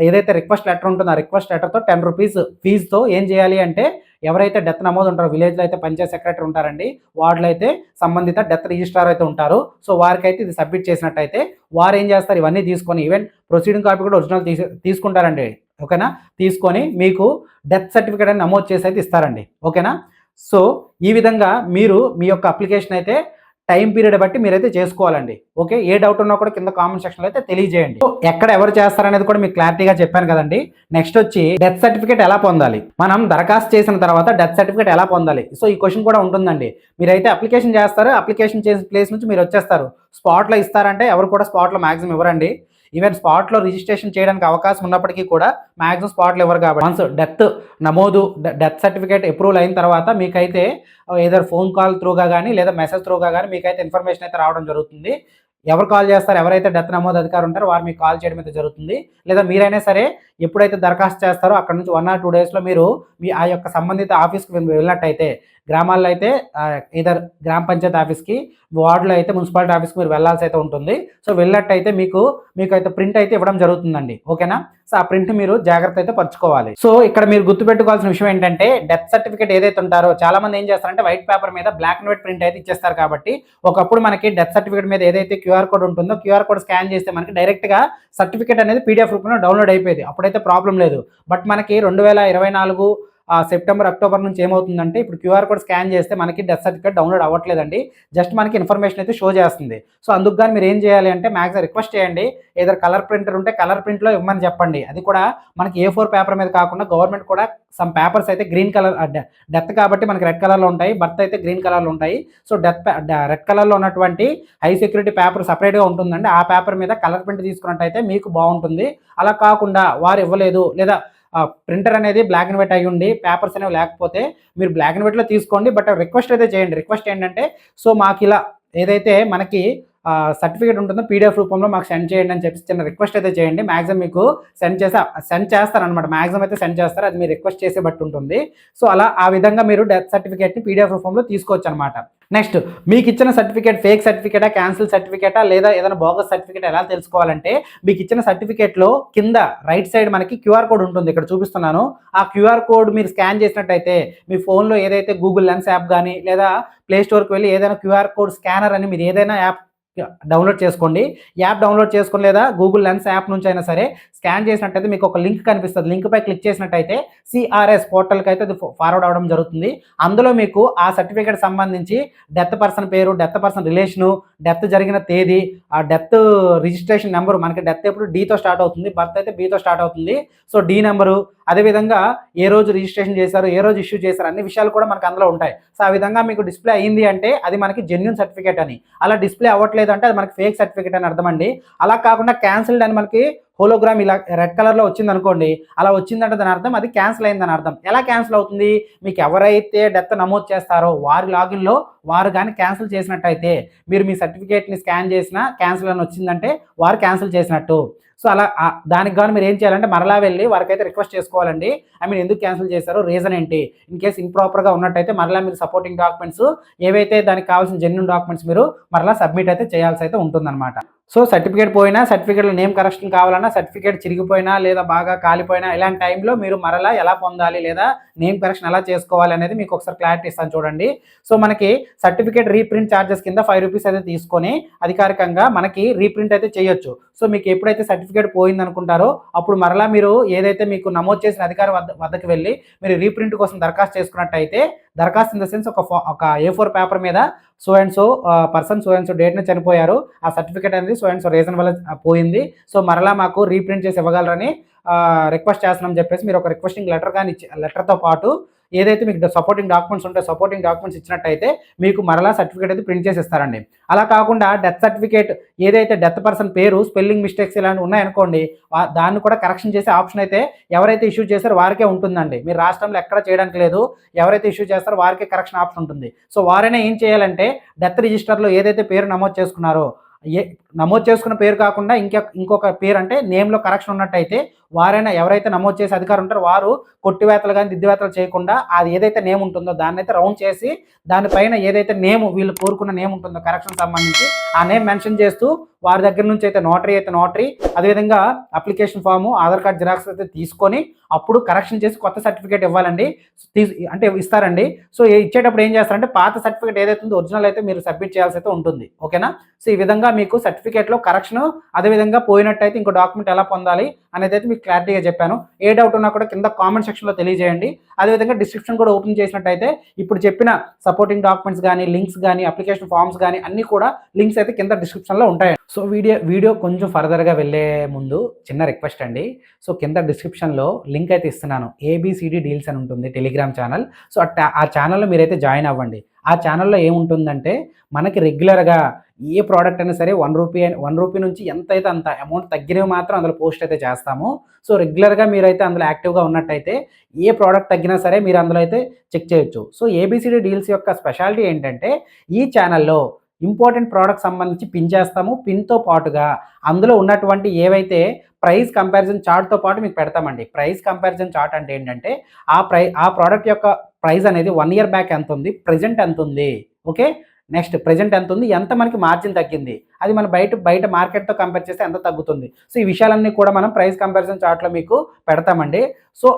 ఏదైతే రిక్వెస్ట్ లెటర్ ఉంటుందో ఆ రిక్వెస్ట్ లెటర్తో 10 రూపీస్ ఫీజుతో ఏం చేయాలి అంటే ఎవరైతే డెత్ నమోదు ఉంటారో విలేజ్లో అయితే పంచాయత్ సెక్రటరీ ఉంటారండి, వార్డులో అయితే సంబంధిత డెత్ రిజిస్ట్రార్ అయితే ఉంటారు. సో వారికైతే ఇది సబ్మిట్ చేసినట్టయితే వారు ఏం చేస్తారు, ఇవన్నీ తీసుకొని ఈవెన్ ప్రొసీడింగ్ కాపీ కూడా ఒరిజినల్ తీసుకుంటారండి. ఓకేనా? తీసుకొని మీకు డెత్ సర్టిఫికేట్ అని నమోదు చేసి అయితే ఇస్తారండి. ఓకేనా? సో ఈ విధంగా మీరు మీ యొక్క అప్లికేషన్ అయితే టైం పీరియడ్ బట్టి మీరైతే చేసుకోవాలండి. ఓకే, ఏ డౌట్ ఉన్నా కూడా కింద కామెంట్ సెక్షన్లో అయితే తెలియజేయండి. ఎక్కడ ఎవరు చేస్తారనేది కూడా మీకు క్లారిటీగా చెప్పాను కదండి. నెక్స్ట్ వచ్చి డెత్ సర్టిఫికేట్ ఎలా పొందాలి, మనం దరఖాస్తు చేసిన తర్వాత డెత్ సర్టిఫికేట్ ఎలా పొందాలి. సో ఈ క్వశ్చన్ కూడా ఉంటుందండి. మీరైతే అప్లికేషన్ చేస్తారు, అప్లికేషన్ చేసిన ప్లేస్ నుంచి మీరు వచ్చేస్తారు, స్పాట్లో ఇస్తారంటే ఎవరు కూడా స్పాట్లో మ్యాక్సిమం ఇవ్వరండి. ఈవెన్ స్పాట్లో రిజిస్ట్రేషన్ చేయడానికి అవకాశం ఉన్నప్పటికీ కూడా మ్యాక్సిమం స్పాట్లో ఇవ్వరు. కాబట్టి వన్స్ డెత్ నమోదు డెత్ సర్టిఫికేట్ అప్రూవల్ అయిన తర్వాత మీకైతే ఏదైనా ఫోన్ కాల్ త్రూగా కానీ లేదా మెసేజ్ త్రూగా కానీ మీకైతే ఇన్ఫర్మేషన్ అయితే రావడం జరుగుతుంది. ఎవరు కాల్ చేస్తారు, ఎవరైతే డెత్ నమోదు అధికారి ఉంటారో వారు మీకు కాల్ చేయడం అయితే జరుగుతుంది. లేదా మీరైనా సరే ఎప్పుడైతే దరఖాస్తు చేస్తారో అక్కడ నుంచి 1 or 2 డేస్లో మీరు మీ ఆ యొక్క సంబంధిత ఆఫీస్కి వెళ్ళినట్టయితే, గ్రామాల్లో అయితే ఇదర్ గ్రామ పంచాయతీ ఆఫీస్కి, వార్డులో అయితే మున్సిపాలిటీ ఆఫీస్కి మీరు వెళ్ళాల్సి అయితే ఉంటుంది. సో వెళ్ళినట్టయితే మీకు అయితే ప్రింట్ అయితే ఇవ్వడం జరుగుతుందండి. ఓకేనా? సో ఆ ప్రింట్ మీరు జాగ్రత్త అయితే పరచుకోవాలి. సో ఇక్కడ మీరు గుర్తుపెట్టుకోవాల్సిన విషయం ఏంటంటే డెత్ సర్టిఫికేట్ ఏదైతే ఉంటారో చాలా మంది ఏం చేస్తారంటే వైట్ పేపర్ మీద బ్లాక్ అండ్ వైట్ ప్రింట్ అయితే ఇచ్చేస్తారు. కాబట్టి ఒకప్పుడు మనకి డెత్ సర్టిఫికేట్ మీద ఏదైతే క్యూఆర్ కోడ్ ఉంటుందో క్యూఆర్ కోడ్ స్కాన్ చేస్తే మనకి డైరెక్ట్గా సర్టిఫికేట్ అనేది పీడిఎఫ్ రూపంలో డౌన్లోడ్ అయిపోయేది. అప్పుడైతే ప్రాబ్లం లేదు. బట్ మనకి 2024 సెప్టెంబర్ అక్టోబర్ నుంచి ఏమవుతుందంటే ఇప్పుడు క్యూఆర్ కోడ్ స్కాన్ చేస్తే మనకి డెత్ సర్టిఫికేట్ డౌన్లోడ్ అవ్వట్లేదండి. జస్ట్ మనకి ఇన్ఫర్మేషన్ అయితే షో చేస్తుంది. సో అందుకు కానీ మీరు ఏం చేయాలి అంటే మ్యాక్సిమం రిక్వెస్ట్ చేయండి, ఏదో కలర్ ప్రింటర్ ఉంటే కలర్ ప్రింట్లో ఇవ్వమని చెప్పండి. అది కూడా మనకి A4 పేపర్ మీద కాకుండా గవర్నమెంట్ కూడా సమ్ పేపర్స్ అయితే గ్రీన్ కలర్, డెత్ కాబట్టి మనకి రెడ్ కలర్లో ఉంటాయి, బర్త్ అయితే గ్రీన్ కలర్లో ఉంటాయి. సో రెడ్ కలర్లో ఉన్నటువంటి హై సెక్యూరిటీ పేపర్ సపరేట్గా ఉంటుందండి. ఆ పేపర్ మీద కలర్ ప్రింట్ తీసుకున్నట్టయితే మీకు బాగుంటుంది. అలా కాకుండా వారు ఇవ్వలేదు లేదా ప్రింటర్ అనేది బ్లాక్ అండ్ వైట్ అయ్యి ఉండి పేపర్స్ అనేవి లేకపోతే మీరు బ్లాక్ అండ్ వైట్లో తీసుకోండి. బట్ రిక్వెస్ట్ అయితే చేయండి. రిక్వెస్ట్ ఏంటంటే సో మాకు ఇలా ఏదైతే మనకి సర్టిఫికేట్ ఉంటుందో పీడిఎఫ్ రూపంలో మాకు సెండ్ చేయండి అని చెప్పి చిన్న రిక్వెస్ట్ అయితే చేయండి. మ్యాక్సిమం మీకు సెండ్ చేస్తారనమాట. మ్యాక్సిమం అయితే సెండ్ చేస్తారు, అది మీరు రిక్వెస్ట్ చేసే బట్టి ఉంటుంది. సో అలా ఆ విధంగా మీరు డెత్ సర్టిఫికేట్ని పీడిఎఫ్ రూపంలో తీసుకోవచ్చు అనమాట. నెక్స్ట్ మీకు ఇచ్చిన సర్టిఫికేట్ ఫేక్ సర్టిఫికేటా, క్యాన్సిల్ సర్టిఫికేటా లేదా ఏదైనా బోగస్ సర్టిఫికేట్ ఎలా తెలుసుకోవాలంటే మీకు ఇచ్చిన సర్టిఫికేట్లో కింద రైట్ సైడ్ మనకి క్యూఆర్ కోడ్ ఉంటుంది, ఇక్కడ చూపిస్తున్నాను. ఆ క్యూఆర్ కోడ్ మీరు స్కాన్ చేసినట్టయితే మీ ఫోన్లో ఏదైతే గూగుల్ లెన్స్ యాప్ కానీ లేదా ప్లే స్టోర్కి వెళ్ళి ఏదైనా క్యూఆర్ కోడ్ స్కానర్ అని మీరు ఏదైనా యాప్ డౌన్లోడ్ చేసుకోండి. యాప్ డౌన్లోడ్ చేసుకుని లేదా గూగుల్ లెన్స్ యాప్ నుంచి అయినా సరే స్కాన్ చేసినట్టయితే మీకు ఒక లింక్ కనిపిస్తుంది. లింక్ పై క్లిక్ చేసినట్టయితే సిఆర్ఎస్ పోర్టల్కి అయితే అది ఫార్వర్డ్ అవ్వడం జరుగుతుంది. అందులో మీకు ఆ సర్టిఫికేట్ సంబంధించి డెత్ పర్సన్ పేరు, డెత్ పర్సన్ రిలేషను, డెత్ జరిగిన తేదీ, ఆ డెత్ రిజిస్ట్రేషన్ నెంబరు, మనకి డెత్ ఎప్పుడు డీతో స్టార్ట్ అవుతుంది, బర్త్ అయితే బీతో స్టార్ట్ అవుతుంది. సో డి నెంబరు, అదేవిధంగా ఏ రోజు రిజిస్ట్రేషన్ చేశారు, ఏ రోజు ఇష్యూ చేశారు, అన్ని విషయాలు కూడా మనకు అందులో ఉంటాయి. సో ఆ విధంగా మీకు డిస్ప్లే అయ్యింది అంటే అది మనకి జెన్యూన్ సర్టిఫికేట్ అని. అలా డిస్ప్లే అవ్వట్లేదు అంటే అది మనకి ఫేక్ సర్టిఫికేట్ అని అర్థం అండి. అలా కాకుండా క్యాన్సిల్డ్ అని మనకి హోలోగ్రామ్ ఇలా రెడ్ కలర్లో వచ్చింది అనుకోండి, అలా వచ్చిందంటే దాని అర్థం అది క్యాన్సిల్ అయిందని అర్థం. ఎలా క్యాన్సిల్ అవుతుంది, మీకు ఎవరైతే డెత్ నమోదు చేస్తారో వారి లాగిన్లో వారు కానీ క్యాన్సిల్ చేసినట్టయితే మీరు మీ సర్టిఫికేట్ని స్కాన్ చేసినా క్యాన్సిల్ అని వచ్చిందంటే వారు క్యాన్సిల్ చేసినట్టు. సో అలా దానికి కానీ మీరు ఏం చేయాలంటే మరలా వెళ్ళి వారికైతే రిక్వెస్ట్ చేసుకోవాలండి. ఐ మీన్ ఎందుకు క్యాన్సిల్ చేశారో, రీజన్ ఏంటి. ఇన్ కేసు ఇంప్రాపర్గా ఉన్నట్టయితే మరలా మీరు సపోర్టింగ్ డాక్యుమెంట్స్ ఏవైతే దానికి కావాల్సిన జెన్యూన్ డాక్యుమెంట్స్ మీరు మరలా సబ్మిట్ అయితే చేయాల్సి అయితే ఉంటుందన్నమాట. సో సర్టిఫికేట్ పోయినా, సర్టిఫికేట్లో నేమ్ కరెక్షన్ కావాలన్నా, సర్టిఫికేట్ చిరిగిపోయినా లేదా బాగా కాలిపోయినా ఇలాంటి టైంలో మీరు మరలా ఎలా పొందాలి లేదా నేమ్ కరెక్షన్ ఎలా చేసుకోవాలి అనేది మీకు ఒకసారి క్లారిటీ ఇస్తాను చూడండి. సో మనకి సర్టిఫికేట్ రీప్రింట్ ఛార్జెస్ కింద 5 రూపీస్ అయితే తీసుకొని అధికారికంగా మనకి రీప్రింట్ అయితే చేయొచ్చు. సో మీకు ఎప్పుడైతే సర్టిఫికేట్ పోయింది అనుకుంటారో అప్పుడు మరలా మీరు ఏదైతే మీకు నమోదు చేసిన అధికారి వద్దకు వెళ్ళి మీరు రీప్రింట్ కోసం దరఖాస్తు చేసుకున్నట్టయితే, దరఖాస్తు ఇన్ ద సెన్స్ ఒక A4 పేపర్ మీద so and so person so and so డేట్ని చనిపోయారు, ఆ సర్టిఫికేట్ అనేది సో అండ్ సో రీజన్ వల్ల పోయింది, సో మరలా మాకు రీప్రింట్ చేసి ఇవ్వగలరని రిక్వెస్ట్ చేస్తున్నామని చెప్పేసి మీరు ఒక రిక్వెస్టింగ్ లెటర్ కానీ లెటర్తో పాటు ఏదైతే మీకు సపోర్టింగ్ డాక్యుమెంట్స్ ఉంటాయో సపోర్టింగ్ డాక్యుమెంట్స్ ఇచ్చినట్టయితే మీకు మరలా సర్టిఫికేట్ అయితే ప్రింట్ చేసి ఇస్తారండి. అలా కాకుండా డెత్ సర్టిఫికేట్ ఏదైతే డెత్ పర్సన్ పేరు స్పెల్లింగ్ మిస్టేక్స్ ఇలాంటివి ఉన్నాయనుకోండి, దాన్ని కూడా కరెక్షన్ చేసే ఆప్షన్ అయితే ఎవరైతే ఇష్యూ చేస్తారో వారికే ఉంటుందండి. మీరు రాష్ట్రంలో ఎక్కడ చేయడానికి లేదు, ఎవరైతే ఇష్యూ చేస్తారో వారికే కరెక్షన్ ఆప్షన్ ఉంటుంది. సో వారైనా ఏం చేయాలంటే డెత్ రిజిస్టర్లో ఏదైతే పేరు నమోదు చేసుకున్నారో నమోదు చేసుకున్న పేరు కాకుండా ఇంకొక పేరు అంటే నేమ్లో కరెక్షన్ ఉన్నట్టయితే వారైనా ఎవరైతే నమోదు చేసే అధికారం ఉంటారో వారు కొట్టివేతలు కానీ దిద్దువేతలు చేయకుండా అది ఏదైతే నేమ్ ఉంటుందో దాన్ని అయితే రౌండ్ చేసి దానిపైన ఏదైతే నేమ్ వీళ్ళు కోరుకున్న నేమ్ ఉంటుందో కరెక్షన్ సంబంధించి ఆ నేమ్ మెన్షన్ చేస్తూ వారి దగ్గర నుంచి అయితే నోటరీ అదేవిధంగా application form Aadhaar card xerox అయితే తీసుకొని అప్పుడు కరెక్షన్ చేసి కొత్త సర్టిఫికేట్ ఇవ్వాలండి. అంటే ఇస్తారండి. సో ఇచ్చేటప్పుడు ఏం చేస్తారంటే పాత సర్టిఫికేట్ ఏదైతే ఉందో ఒరిజినల్ అయితే మీరు సబ్మిట్ చేయాల్సి అయితే ఉంటుంది. ఓకేనా? సో ఈ విధంగా మీకు సర్టిఫికేట్లో కరెక్షన్ అదేవిధంగా పోయినట్టయితే ఇంకో డాక్యుమెంట్ ఎలా పొందాలి అనేది అయితే మీకు క్లారిటీగా చెప్పాను. ఏ డౌట్ ఉన్నా కూడా కింద కామెంట్ సెక్షన్లో తెలియజేయండి. అదేవిధంగా డిస్క్రిప్షన్ కూడా ఓపెన్ చేసినట్టయితే ఇప్పుడు చెప్పిన సపోర్టింగ్ డాక్యుమెంట్స్ కానీ లింక్స్ కానీ అప్లికేషన్ ఫామ్స్ కానీ అన్నీ కూడా లింక్స్ అయితే కింద డిస్క్రిప్షన్లో ఉంటాయి. సో వీడియో కొంచెం ఫర్దర్గా వెళ్ళే ముందు చిన్న రిక్వెస్ట్ అండి. సో కింద డిస్క్రిప్షన్లో లింక్ అయితే ఇస్తున్నాను. ABCD డీల్స్ అని ఉంటుంది టెలిగ్రామ్ ఛానల్. సో ఆ ఛానల్లో మీరైతే జాయిన్ అవ్వండి. ఆ ఛానల్లో ఏముంటుందంటే మనకి రెగ్యులర్గా ఏ ప్రోడక్ట్ అయినా సరే ₹1 నుంచి ఎంత అయితే అంత అమౌంట్ తగ్గినవి మాత్రం అందులో పోస్ట్ అయితే చేస్తాము. సో రెగ్యులర్గా మీరైతే అందులో యాక్టివ్గా ఉన్నట్టయితే ఏ ప్రోడక్ట్ తగ్గినా సరే మీరు అందులో అయితే చెక్ చేయొచ్చు. సో ABCD డీల్స్ యొక్క స్పెషాలిటీ ఏంటంటే ఈ ఛానల్లో ఇంపార్టెంట్ ప్రోడక్ట్ సంబంధించి పిన్ చేస్తాము. పిన్తో పాటుగా అందులో ఉన్నటువంటి ఏవైతే ప్రైస్ కంపారిజన్ చార్ట్తో పాటు మీకు పెడతామండి. ప్రైస్ కంపారిజన్ చార్ట్ అంటే ఏంటంటే ఆ ప్రోడక్ట్ యొక్క ప్రైస్ అనేది 1 ఇయర్ బ్యాక్ ఎంత ఉంది, ప్రెజెంట్ ఎంత ఉంది, ఓకే, నెక్స్ట్ ప్రెజెంట్ ఎంత ఉంది, ఎంత మనకి మార్జిన్ తగ్గింది, అది మన బయట మార్కెట్తో కంపేర్ చేస్తే ఎంత తగ్గుతుంది. సో ఈ విషయాలన్నీ కూడా మనం ప్రైస్ కంపారిజన్ చార్ట్లో మీకు పెడతామండి. సో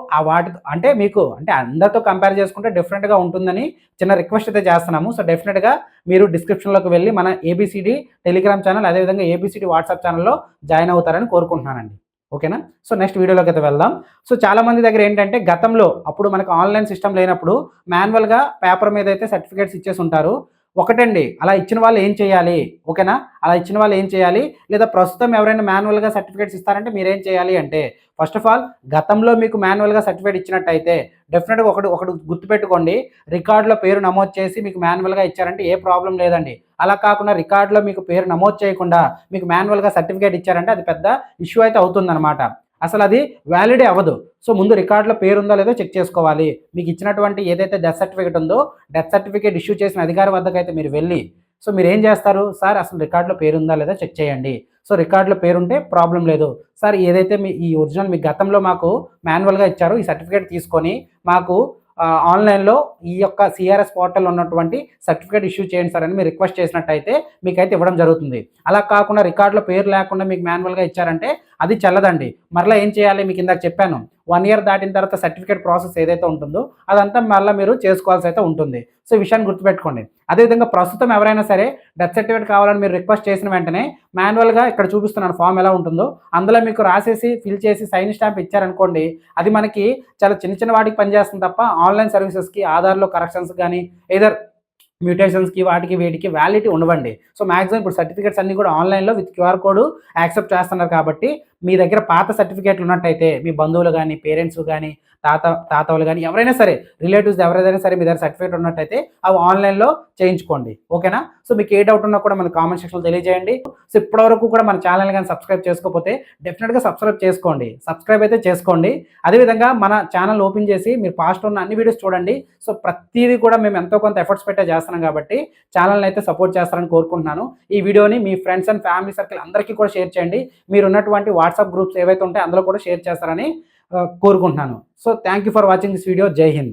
అంటే మీకు అందరితో కంపేర్ చేసుకుంటే డిఫరెంట్గా ఉంటుందని చిన్న రిక్వెస్ట్ అయితే చేస్తున్నాము. సో డెఫినెట్గా మీరు డిస్క్రిప్షన్లోకి వెళ్ళి మన ABCD టెలిగ్రామ్ ఛానల్ అదేవిధంగా ABCD వాట్సాప్ ఛానల్లో జాయిన్ అవుతారని కోరుకుంటున్నానండి. ఓకేనా? సో నెక్స్ట్ వీడియోలోకి అయితే వెళ్దాం. సో చాలామంది దగ్గర ఏంటంటే గతంలో అప్పుడు మనకు ఆన్లైన్ సిస్టమ్ లేనప్పుడు మాన్యువల్గా పేపర్ మీద అయితే సర్టిఫికేట్స్ ఇచ్చేసి ఉంటారు. ఒకటండి, అలా ఇచ్చిన వాళ్ళు ఏం చేయాలి, ఓకేనా? అలా ఇచ్చిన వాళ్ళు ఏం చేయాలి, లేదా ప్రస్తుతం ఎవరైనా మాన్యువల్గా సర్టిఫికేట్స్ ఇస్తారంటే మీరేం చేయాలి అంటే ఫస్ట్ ఆఫ్ ఆల్ గతంలో మీకు మాన్యువల్గా సర్టిఫికేట్ ఇచ్చినట్టయితే డెఫినెట్గా ఒకటి గుర్తుపెట్టుకోండి, రికార్డులో పేరు నమోదు చేసి మీకు మాన్యువల్గా ఇచ్చారంటే ఏ ప్రాబ్లం లేదండి. అలా కాకుండా రికార్డులో మీకు పేరు నమోదు చేయకుండా మీకు మాన్యువల్గా సర్టిఫికేట్ ఇచ్చారంటే అది పెద్ద ఇష్యూ అయితే అవుతుందన్నమాట. అసలు అది వ్యాలిడే అవ్వదు. సో ముందు రికార్డులో పేరు ఉందో లేదో చెక్ చేసుకోవాలి. మీకు ఇచ్చినటువంటి ఏదైతే డెత్ సర్టిఫికేట్ ఉందో డెత్ సర్టిఫికేట్ ఇష్యూ చేసిన అధికారి వద్దకు అయితే మీరు వెళ్ళి సో మీరు ఏం చేస్తారు, సార్ అసలు రికార్డులో పేరు ఉందా లేదా చెక్ చేయండి. సో రికార్డులో పేరు ఉంటే ప్రాబ్లం లేదు. సార్ ఏదైతే ఈ ఒరిజినల్ మీ గతంలో మాకు మాన్యువల్గా ఇచ్చారో ఈ సర్టిఫికేట్ తీసుకొని మాకు ఆన్లైన్లో ఈ యొక్క CRS పోర్టల్లో ఉన్నటువంటి సర్టిఫికేట్ ఇష్యూ చేయండి సార్ అని మీరు రిక్వెస్ట్ చేసినట్టయితే మీకైతే ఇవ్వడం జరుగుతుంది. అలా కాకుండా రికార్డులో పేరు లేకుండా మీకు మాన్యువల్గా ఇచ్చారంటే అది చెల్లదండి. మరలా ఏం చేయాలి, మీకు ఇందాక చెప్పాను 1 ఇయర్ దాటిన తర్వాత సర్టిఫికేట్ ప్రాసెస్ ఏదైతే ఉంటుందో అదంతా మళ్ళీ మీరు చేసుకోవాల్సి అయితే ఉంటుంది. సో ఈ విషయాన్ని గుర్తుపెట్టుకోండి. అదేవిధంగా ప్రస్తుతం ఎవరైనా సరే డెత్ సర్టిఫికేట్ కావాలని మీరు రిక్వెస్ట్ చేసిన వెంటనే మాన్యువల్గా ఇక్కడ చూపిస్తున్నాను ఫామ్ ఎలా ఉంటుందో అందులో మీకు రాసేసి ఫిల్ చేసి సైన్ స్టాంప్ ఇచ్చారనుకోండి, అది మనకి చాలా చిన్న వాటికి పనిచేస్తుంది తప్ప ఆన్లైన్ సర్వీసెస్కి ఆధార్లో కరెక్షన్స్ కానీ ఏదర్ మ్యూటేషన్స్కి వాటికి వీటికి వ్యాలిడిటీ ఉండవండి. సో మ్యాక్సిమం ఇప్పుడు సర్టిఫికేట్స్ అన్నీ కూడా ఆన్లైన్లో విత్ QR కోడ్ యాక్సెప్ట్ చేస్తున్నారు కాబట్టి మీ దగ్గర పాత సర్టిఫికేట్లు ఉన్నట్టయితే మీ బంధువులు కానీ పేరెంట్స్ కానీ తాతలు కానీ ఎవరైనా సరే రిలేటివ్స్ ఎవరైనా సరే మీ దగ్గర సర్టిఫికేట్ ఉన్నట్టయితే అవి ఆన్లైన్లో చేయించుకోండి. ఓకేనా? సో మీకు ఏ డౌట్ ఉన్నా కూడా మన కామెంట్ సెక్షన్లో తెలియజేయండి. సో ఇప్పటివరకు కూడా మన ఛానల్ కానీ సబ్స్క్రైబ్ చేసుకోకపోతే డెఫినెట్గా సబ్స్క్రైబ్ అయితే చేసుకోండి. అదేవిధంగా మన ఛానల్ ఓపెన్ చేసి మీరు పాస్ట్ ఉన్న అన్ని వీడియోస్ చూడండి. సో ప్రతిదీ కూడా మేము ఎంతో కొంత ఎఫర్ట్స్ పెట్టే చేస్తున్నాం కాబట్టి ఛానల్ని అయితే సపోర్ట్ చేస్తారని కోరుకుంటున్నాను. ఈ వీడియోని మీ ఫ్రెండ్స్ అండ్ ఫ్యామిలీ సర్కిల్ అందరికీ కూడా షేర్ చేయండి. మీరు ఉన్నటువంటి వాట్సాప్ గ్రూప్స్ ఏవైతే ఉంటాయో అందులో కూడా షేర్ చేస్తారని కోరుకుంటున్నాను. So thank you for watching this video. జై హింద్.